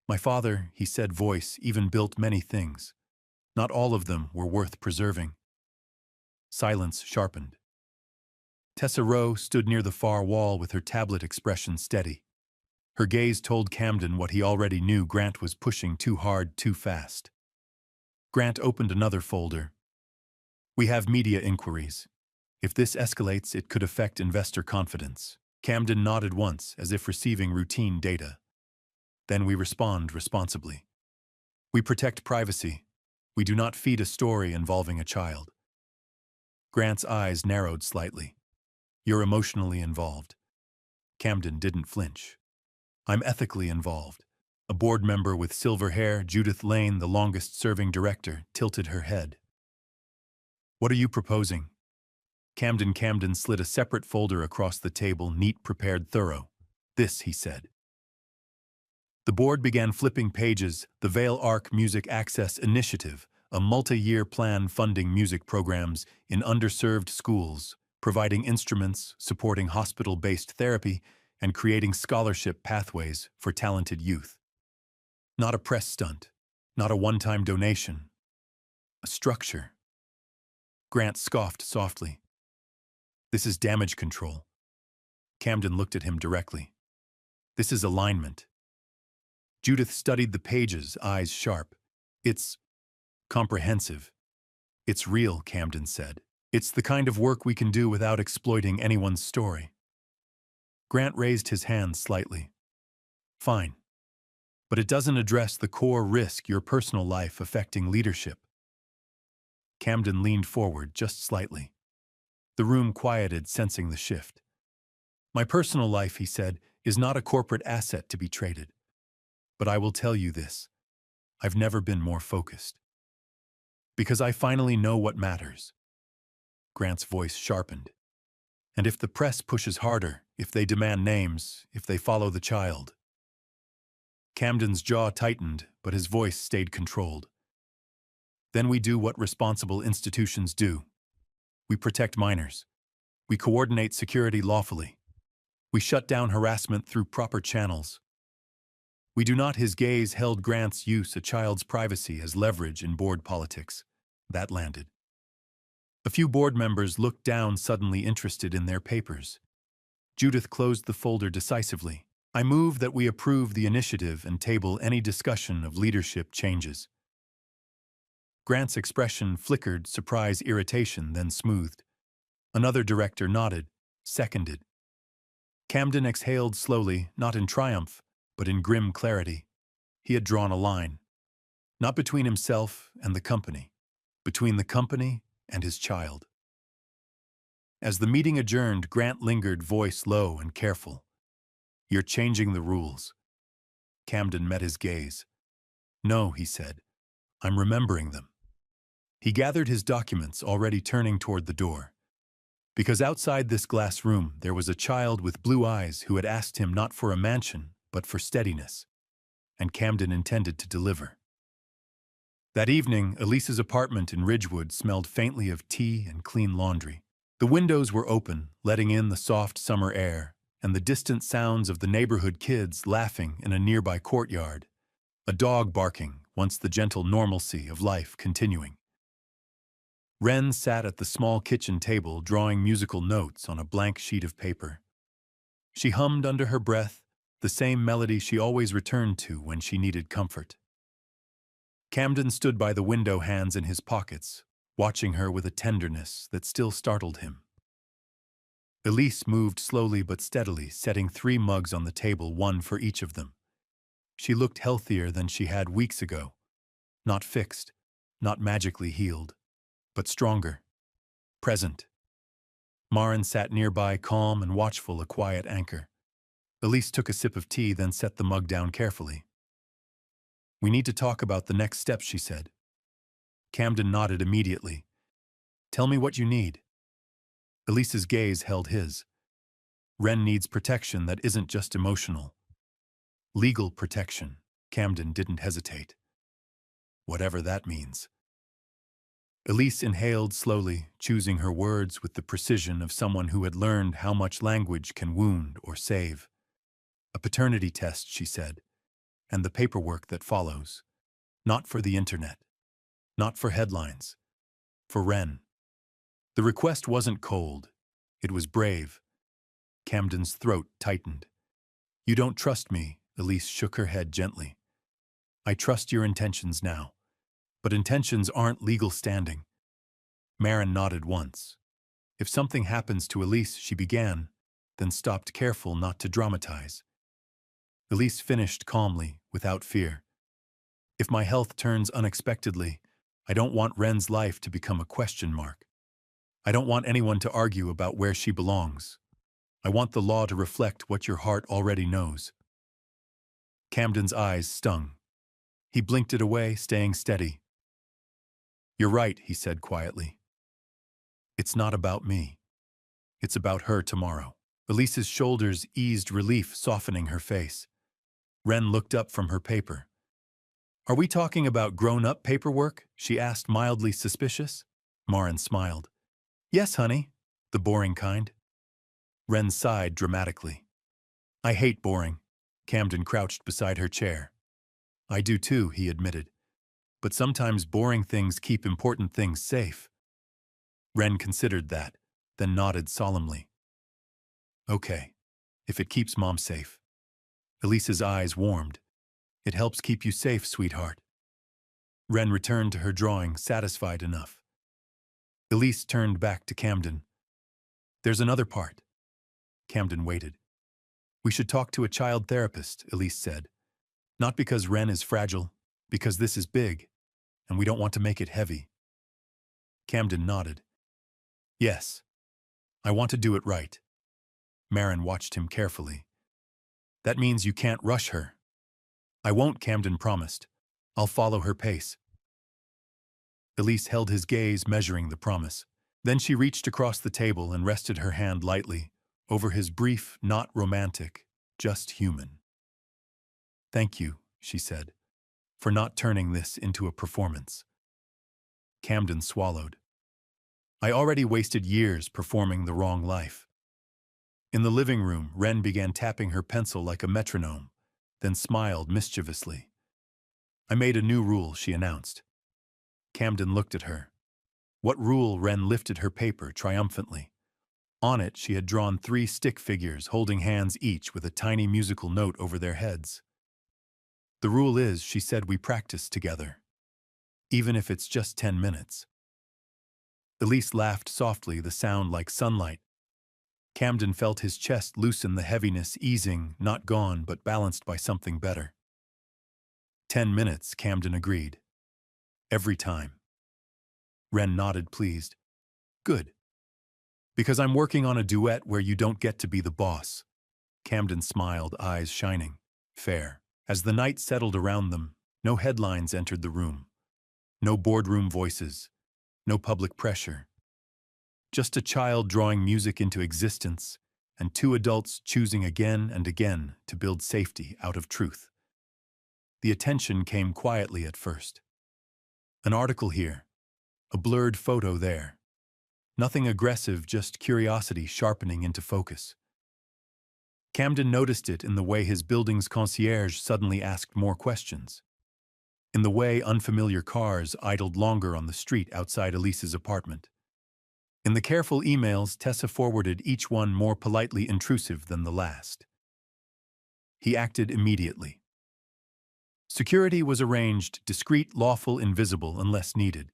A: "My father," he said, voice, "even built many things. Not all of them were worth preserving." Silence sharpened. Tessa Rowe stood near the far wall with her tablet expression steady. Her gaze told Camden what he already knew: Grant was pushing too hard, too fast. Grant opened another folder. "We have media inquiries. If this escalates, it could affect investor confidence." Camden nodded once, as if receiving routine data. "Then we respond responsibly. We protect privacy. We do not feed a story involving a child." Grant's eyes narrowed slightly. "You're emotionally involved." Camden didn't flinch. "I'm ethically involved." A board member with silver hair, Judith Lane, the longest-serving director, tilted her head. "What are you proposing?" Camden slid a separate folder across the table, neat, prepared, thorough. "This," he said. The board began flipping pages. The Vale Arc Music Access Initiative, a multi-year plan funding music programs in underserved schools, providing instruments, supporting hospital-based therapy, and creating scholarship pathways for talented youth. Not a press stunt, not a one-time donation. A structure. Grant scoffed softly. This is damage control. Camden looked at him directly. This is alignment. Judith studied the pages, eyes sharp. It's comprehensive. It's real, Camden said. It's the kind of work we can do without exploiting anyone's story. Grant raised his hand slightly. Fine. But it doesn't address the core risk, your personal life affecting leadership. Camden leaned forward just slightly. The room quieted, sensing the shift. My personal life, he said, is not a corporate asset to be traded. But I will tell you this. I've never been more focused. Because I finally know what matters. Grant's voice sharpened. And if the press pushes harder, if they demand names, if they follow the child. Camden's jaw tightened, but his voice stayed controlled. Then we do what responsible institutions do. We protect minors. We coordinate security lawfully. We shut down harassment through proper channels. We do not. His gaze held Grant's use a child's privacy as leverage in board politics. That landed. A few board members looked down, suddenly interested in their papers. Judith closed the folder decisively. I move that we approve the initiative and table any discussion of leadership changes. Grant's expression flickered, surprise, irritation, then smoothed. Another director nodded, seconded. Camden exhaled slowly, not in triumph, but in grim clarity. He had drawn a line. Not between himself and the company, between the company and his child. As the meeting adjourned, Grant lingered, voice low and careful. You're changing the rules. Camden met his gaze. No, he said. I'm remembering them. He gathered his documents, already turning toward the door. Because outside this glass room, there was a child with blue eyes who had asked him not for a mansion, but for steadiness. And Camden intended to deliver. That evening, Elise's apartment in Ridgewood smelled faintly of tea and clean laundry. The windows were open, letting in the soft summer air, and the distant sounds of the neighborhood kids laughing in a nearby courtyard. A dog barking, once the gentle normalcy of life continuing. Wren sat at the small kitchen table, drawing musical notes on a blank sheet of paper. She hummed under her breath, the same melody she always returned to when she needed comfort. Camden stood by the window, hands in his pockets, watching her with a tenderness that still startled him. Elise moved slowly but steadily, setting 3 mugs on the table, one for each of them. She looked healthier than she had weeks ago. Not fixed, not magically healed, but stronger, present. Maren sat nearby, calm and watchful, a quiet anchor. Elise took a sip of tea, then set the mug down carefully. We need to talk about the next steps, she said. Camden nodded immediately. Tell me what you need. Elise's gaze held his. Wren needs protection that isn't just emotional. Legal protection. Camden didn't hesitate. Whatever that means. Elise inhaled slowly, choosing her words with the precision of someone who had learned how much language can wound or save. A paternity test, she said, and the paperwork that follows. Not for the internet. Not for headlines. For Wren. The request wasn't cold. It was brave. Camden's throat tightened. You don't trust me, Elise shook her head gently. I trust your intentions now. But intentions aren't legal standing. Maren nodded once. If something happens to Elise, she began, then stopped, careful not to dramatize. Elise finished calmly, without fear. If my health turns unexpectedly, I don't want Wren's life to become a question mark. I don't want anyone to argue about where she belongs. I want the law to reflect what your heart already knows. Camden's eyes stung. He blinked it away, staying steady. You're right, he said quietly. It's not about me. It's about her tomorrow. Elise's shoulders eased, relief softening her face. Wren looked up from her paper. Are we talking about grown-up paperwork? She asked, mildly suspicious. Maren smiled. Yes, honey. The boring kind. Wren sighed dramatically. I hate boring. Camden crouched beside her chair. I do too, he admitted. But sometimes boring things keep important things safe. Wren considered that, then nodded solemnly. Okay, if it keeps Mom safe. Elise's eyes warmed. It helps keep you safe, sweetheart. Wren returned to her drawing, satisfied enough. Elise turned back to Camden. There's another part. Camden waited. We should talk to a child therapist, Elise said. Not because Wren is fragile, because this is big, and we don't want to make it heavy. Camden nodded. Yes, I want to do it right. Marin watched him carefully. That means you can't rush her. I won't, Camden promised. I'll follow her pace. Elise held his gaze, measuring the promise. Then she reached across the table and rested her hand lightly over his brief, not romantic, just human. Thank you, she said, for not turning this into a performance. Camden swallowed. I already wasted years performing the wrong life. In the living room, Wren began tapping her pencil like a metronome, then smiled mischievously. I made a new rule, she announced. Camden looked at her. What rule? Wren lifted her paper triumphantly. On it, she had drawn 3 stick figures holding hands each with a tiny musical note over their heads. The rule is, she said, we practice together, even if it's just 10 minutes. Elise laughed softly, the sound like sunlight. Camden felt his chest loosen, the heaviness easing, not gone, but balanced by something better. 10 minutes, Camden agreed. Every time. Wren nodded, pleased. Good. Because I'm working on a duet where you don't get to be the boss. Camden smiled, eyes shining. Fair. As the night settled around them, no headlines entered the room. No boardroom voices. No public pressure. Just a child drawing music into existence, and 2 adults choosing again and again to build safety out of truth. The attention came quietly at first. An article here. A blurred photo there. Nothing aggressive, just curiosity sharpening into focus. Camden noticed it in the way his building's concierge suddenly asked more questions. In the way unfamiliar cars idled longer on the street outside Elise's apartment. In the careful emails Tessa forwarded, each one more politely intrusive than the last. He acted immediately. Security was arranged, discreet, lawful, invisible, unless needed.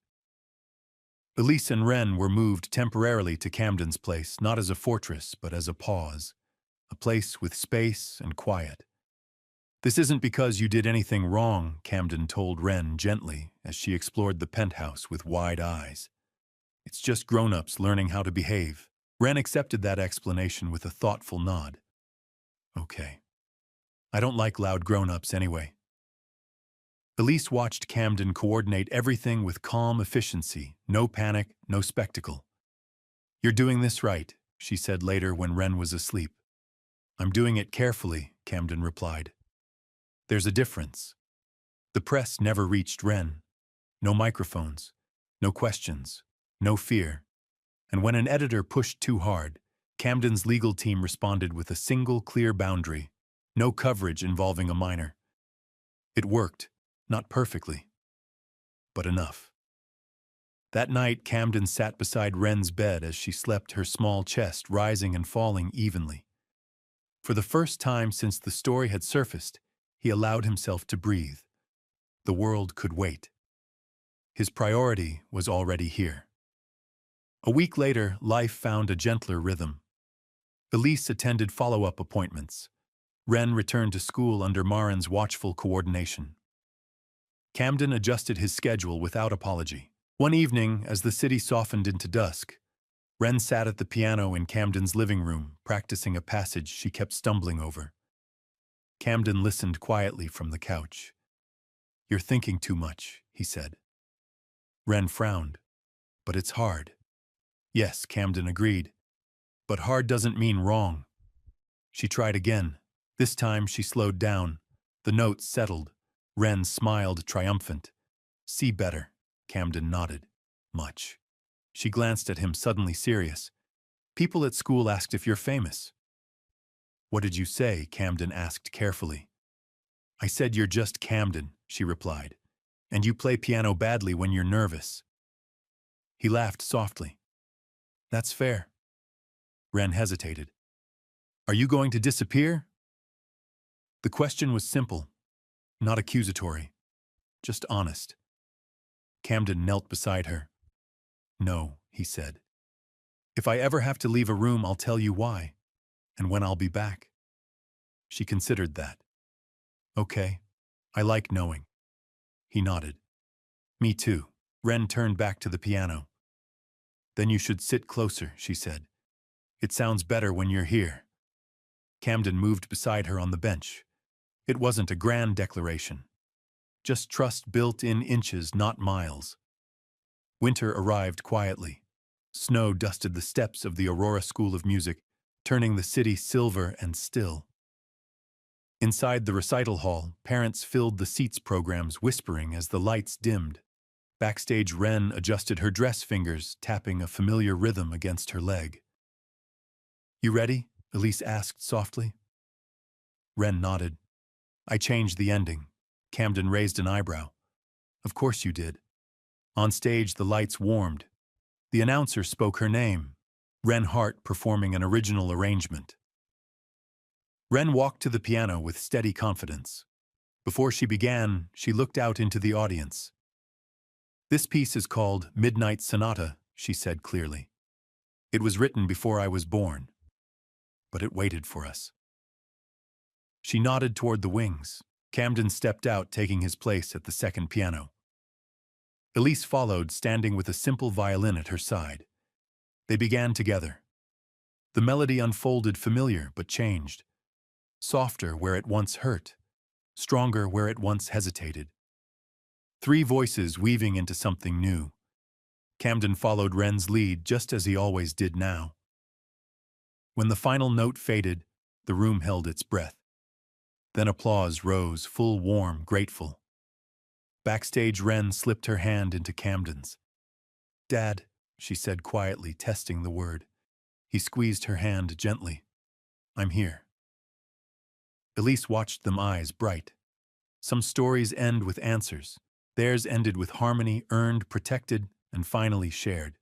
A: Elise and Wren were moved temporarily to Camden's place, not as a fortress, but as a pause. A place with space and quiet. This isn't because you did anything wrong, Camden told Wren gently as she explored the penthouse with wide eyes. It's just grown-ups learning how to behave. Wren accepted that explanation with a thoughtful nod. Okay. I don't like loud grown-ups anyway. Elise watched Camden coordinate everything with calm efficiency, no panic, no spectacle. You're doing this right, she said later when Wren was asleep. I'm doing it carefully, Camden replied. There's a difference. The press never reached Wren. No microphones, no questions, no fear. And when an editor pushed too hard, Camden's legal team responded with a single clear boundary. No coverage involving a minor. It worked. Not perfectly, but enough. That night, Camden sat beside Wren's bed as she slept, her small chest rising and falling evenly. For the first time since the story had surfaced, he allowed himself to breathe. The world could wait. His priority was already here. A week later, life found a gentler rhythm. Elise attended follow-up appointments. Wren returned to school under Marin's watchful coordination. Camden adjusted his schedule without apology. One evening, as the city softened into dusk, Wren sat at the piano in Camden's living room, practicing a passage she kept stumbling over. Camden listened quietly from the couch. You're thinking too much, he said. Wren frowned. But it's hard. Yes, Camden agreed. But hard doesn't mean wrong. She tried again. This time she slowed down. The notes settled. Wren smiled triumphant. See better, Camden nodded. Much. She glanced at him, suddenly serious. People at school asked if you're famous. What did you say? Camden asked carefully. I said you're just Camden, she replied. And you play piano badly when you're nervous. He laughed softly. That's fair. Ren hesitated. Are you going to disappear? The question was simple, not accusatory, just honest. Camden knelt beside her. No, he said. If I ever have to leave a room, I'll tell you why, and when I'll be back. She considered that. Okay, I like knowing. He nodded. Me too. Ren turned back to the piano. Then you should sit closer, she said. It sounds better when you're here. Camden moved beside her on the bench. It wasn't a grand declaration. Just trust built in inches, not miles. Winter arrived quietly. Snow dusted the steps of the Aurora School of Music, turning the city silver and still. Inside the recital hall, parents filled the seats programs, whispering as the lights dimmed. Backstage, Ren adjusted her dress fingers, tapping a familiar rhythm against her leg. You ready? Elise asked softly. Ren nodded. I changed the ending. Camden raised an eyebrow. Of course you did. On stage, the lights warmed. The announcer spoke her name, Ren Hart, performing an original arrangement. Ren walked to the piano with steady confidence. Before she began, she looked out into the audience. This piece is called Midnight Sonata, she said clearly. It was written before I was born, but it waited for us. She nodded toward the wings. Camden stepped out, taking his place at the second piano. Elise followed, standing with a simple violin at her side. They began together. The melody unfolded familiar but changed. Softer where it once hurt, stronger where it once hesitated. Three voices weaving into something new. Camden followed Ren's lead just as he always did now. When the final note faded, the room held its breath. Then applause rose, full, warm, grateful. Backstage, Ren slipped her hand into Camden's. Dad, she said quietly, testing the word. He squeezed her hand gently. I'm here. Elise watched them, eyes bright. Some stories end with answers. Theirs ended with harmony, earned, protected, and finally shared.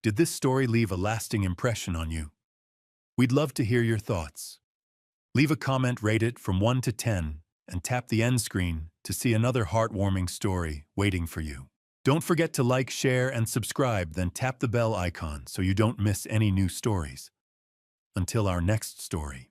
A: Did this story leave a lasting impression on you? We'd love to hear your thoughts. Leave a comment, rate it from 1 to 10, and tap the end screen to see another heartwarming story waiting for you. Don't forget to like, share, and subscribe, then tap the bell icon so you don't miss any new stories. Until our next story.